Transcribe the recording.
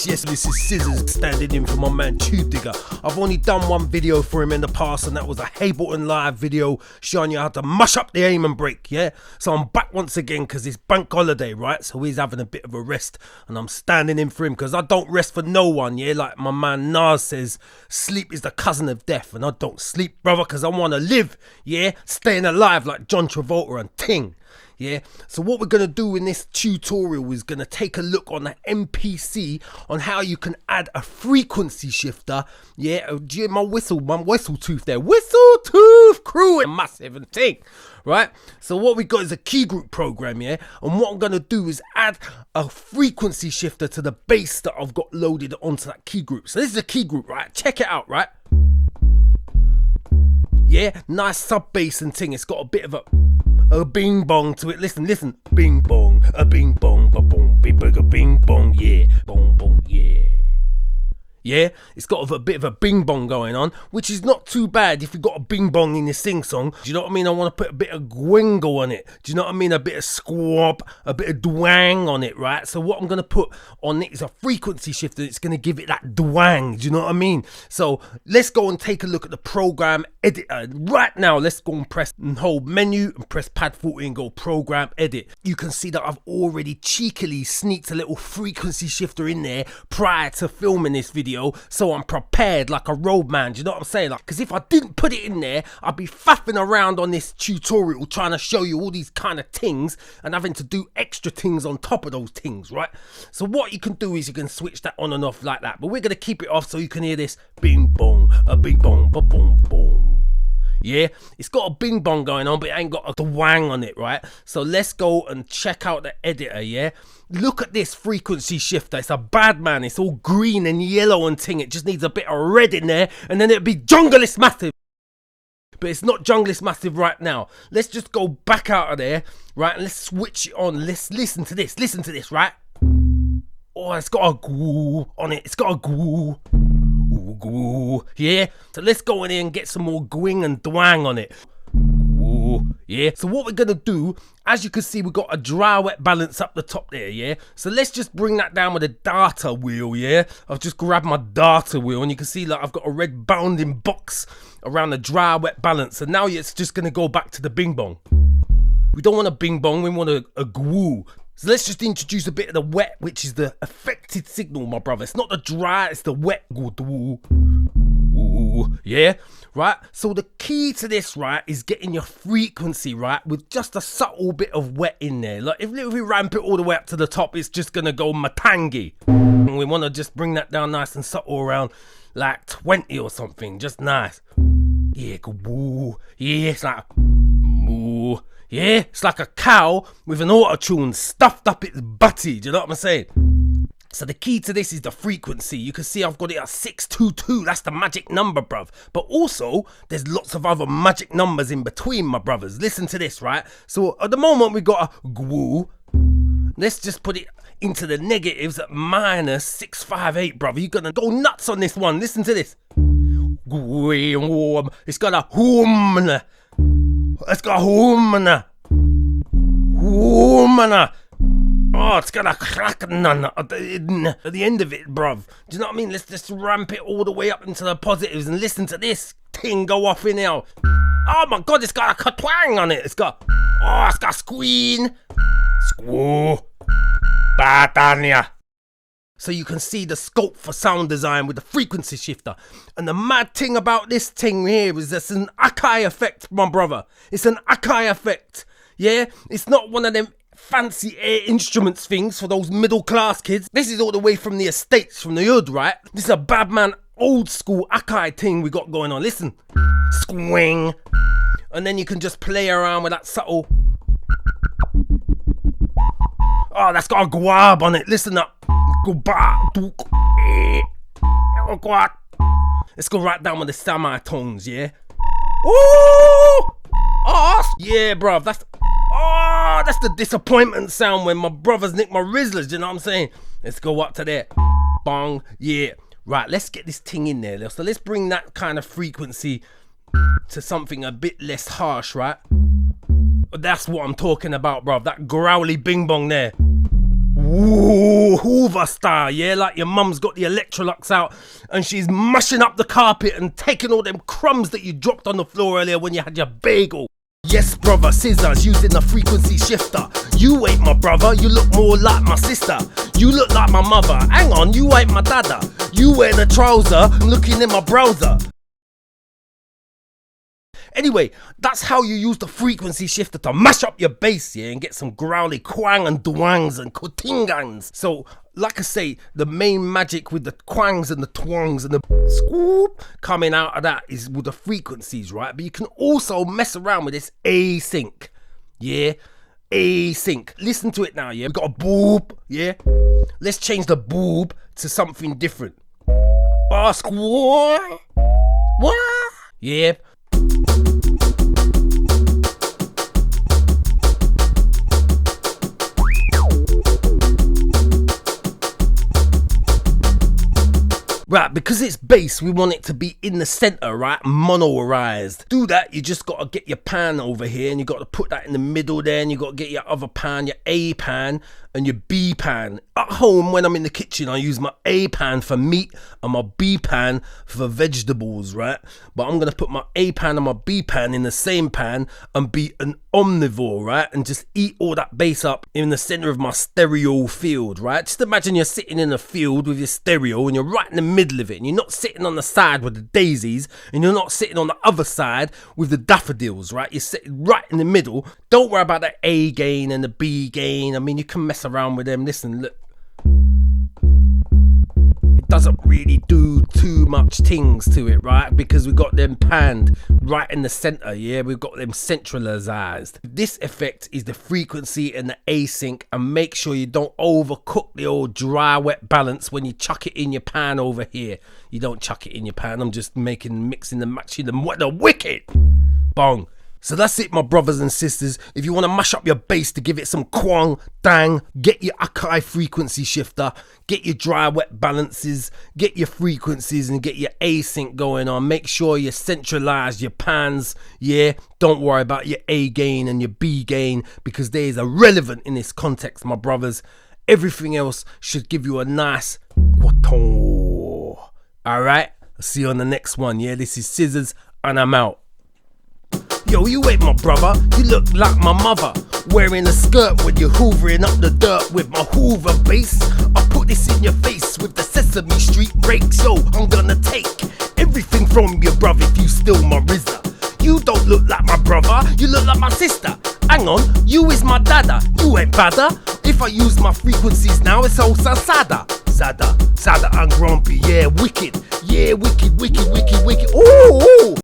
Yes, this is Scissors standing in for my man Tubedigga. I've only done one video for him in the past, and that was a Ableton Live video showing you how to mush up the aim and break, yeah? So I'm back once again because it's bank holiday, right? So he's having a bit of a rest, and I'm standing in for him because I don't rest for no one, yeah? Like my man Nas says, sleep is the cousin of death, and I don't sleep, brother, because I want to live, yeah? Staying alive like John Travolta and Ting. Yeah, so what we're going to do in this tutorial is going to take a look on the MPC on how you can add a frequency shifter. Yeah, do you hear my whistle tooth there? Whistle tooth crew and massive and thing, right? So what we got is a key group program, yeah? And what I'm going to do is add a frequency shifter to the bass that I've got loaded onto that key group. So this is a key group, right? Check it out, right? Yeah, nice sub bass and thing. It's got a bit of a bing bong to it. Listen, bing bong, a bing bong, ba boom, big a bing bong, yeah, bong bong, yeah. Yeah, it's got a bit of a bing bong going on, which is not too bad if you've got a bing bong in your sing song. Do you know what I mean? I want to put a bit of gwingle on it. Do you know what I mean? A bit of squab, a bit of dwang on it, right? So what I'm going to put on it is a frequency shifter. It's going to give it that dwang. Do you know what I mean? So let's go and take a look at the program editor. Right now, let's go and press and hold menu and press pad 40 and go program edit. You can see that I've already cheekily sneaked a little frequency shifter in there prior to filming this video. So I'm prepared like a roadman, do you know what I'm saying? Like, because if I didn't put it in there, I'd be faffing around on this tutorial trying to show you all these kind of things and having to do extra things on top of those things, right? So what you can do is you can switch that on and off like that, but we're going to keep it off so you can hear this bing bong, a bing bong, ba boom boom. Yeah, it's got a bing bong going on, but it ain't got a wang on it, right? So let's go and check out the editor, yeah? Look at this frequency shifter. It's a bad man. It's all green and yellow and ting. It just needs a bit of red in there, and then it'll be Junglist Massive. But it's not Junglist Massive right now. Let's just go back out of there, right? And let's switch it on. Let's listen to this. Listen to this, right? Oh, it's got a goo on it. It's got a goo. Goo, yeah, so let's go in here and get some more gwing and dwang on it. Ooh, yeah, so what we're gonna do, as you can see, we've got a dry wet balance up the top there, yeah. So let's just bring that down with a data wheel, yeah. I've just grabbed my data wheel, and you can see like I've got a red bounding box around the dry wet balance, and now it's just gonna go back to the bing bong. We don't want a bing bong, we want a goo. So let's just introduce a bit of the wet, which is the affected signal, my brother. It's not the dry, it's the wet. Yeah, right? So the key to this, right, is getting your frequency, right, with just a subtle bit of wet in there. Like, if we ramp it all the way up to the top, it's just going to go matangi. And we want to just bring that down nice and subtle around, like 20 or something, just nice. Yeah, woo. Yeah, it's like, moo. Yeah, it's like a cow with an auto-tune stuffed up its butty. Do you know what I'm saying? So the key to this is the frequency. You can see I've got it at 622. That's the magic number, bruv. But also, there's lots of other magic numbers in between, my brothers. Listen to this, right? So at the moment, we got a gwoo. Let's just put it into the negatives at minus 658, brother. You're going to go nuts on this one. Listen to this. It's got a hum. It's got a humana. Oh, it's got a crack at the end of it, bruv. Do you know what I mean? Let's just ramp it all the way up into the positives and listen to this thing go off in here. Oh my god, it's got a katwang on it. It's got squeen. Squoo. Batania. So you can see the scope for sound design with the frequency shifter. And the mad thing about this thing here is it's an Akai effect, my brother. It's an Akai effect. Yeah, it's not one of them fancy air instruments things for those middle class kids. This is all the way from the estates, from the hood, right? This is a bad man, old school Akai thing we got going on. Listen. Swing. And then you can just play around with that subtle. Oh, that's got a guab on it. Listen up. Let's go right down with the semi-tones, yeah? Ooh! Oh, yeah, bruv. That's the disappointment sound when my brothers nick my Rizzlers, you know what I'm saying? Let's go up to there. Bong, yeah. Right, let's get this thing in there. So let's bring that kind of frequency to something a bit less harsh, right? That's what I'm talking about, bruv. That growly bing bong there. Ooh, Hoover style, yeah, like your mum's got the Electrolux out and she's mushing up the carpet and taking all them crumbs that you dropped on the floor earlier when you had your bagel. Yes, brother, scissors using the frequency shifter. You ain't my brother, you look more like my sister. You look like my mother, hang on, you ain't my dada. You wear the trouser, looking in my browser. Anyway, that's how you use the frequency shifter to mash up your bass, yeah, and get some growly quang and dwangs and kotingans. So, like I say, the main magic with the quangs and the twangs and the scoop coming out of that is with the frequencies, right? But you can also mess around with this async, yeah? Async. Listen to it now, yeah? We've got a boob, yeah? Let's change the boob to something different. Squaw. What? Yeah. Right, because it's bass, we want it to be in the center, right? Monorized. Do that, you just got to get your pan over here and you got to put that in the middle there, and you got to get your other pan, your A pan and your B pan. At home, when I'm in the kitchen, I use my A pan for meat and my B pan for vegetables, right? But I'm going to put my A pan and my B pan in the same pan and be an omnivore, right? And just eat all that bass up in the center of my stereo field, right? Just imagine you're sitting in a field with your stereo and you're right in the middle of it, and you're not sitting on the side with the daisies, and you're not sitting on the other side with the daffodils, right? You're sitting right in the middle. Don't worry about the A gain and the B gain. I mean, you can mess around with them. Listen, look. It doesn't really do too much things to it, right? Because we got them panned right in the center, yeah? We've got them centralized. This effect is the frequency and the async, and make sure you don't overcook the old dry wet balance when you chuck it in your pan over here. You don't chuck it in your pan. I'm just mixing the matching the wicked. Bong. So that's it, my brothers and sisters. If you want to mash up your bass to give it some quang, dang, get your Akai frequency shifter, get your dry wet balances, get your frequencies and get your async going on. Make sure you centralize your pans, yeah? Don't worry about your A gain and your B gain, because they is irrelevant in this context, my brothers. Everything else should give you a nice quaton. Alright? I'll see you on the next one, yeah? This is Scissors and I'm out. Yo, you ain't my brother, you look like my mother. Wearing a skirt when you're hoovering up the dirt with my Hoover bass. I put this in your face with the Sesame Street breaks. Yo, I'm gonna take everything from you, bruv, if you steal my RZA. You don't look like my brother, you look like my sister. Hang on, you is my dada, you ain't badder. If I use my frequencies now, it's also sadder. Sadder and grumpy, yeah, wicked. Yeah, wicked. Ooh, ooh.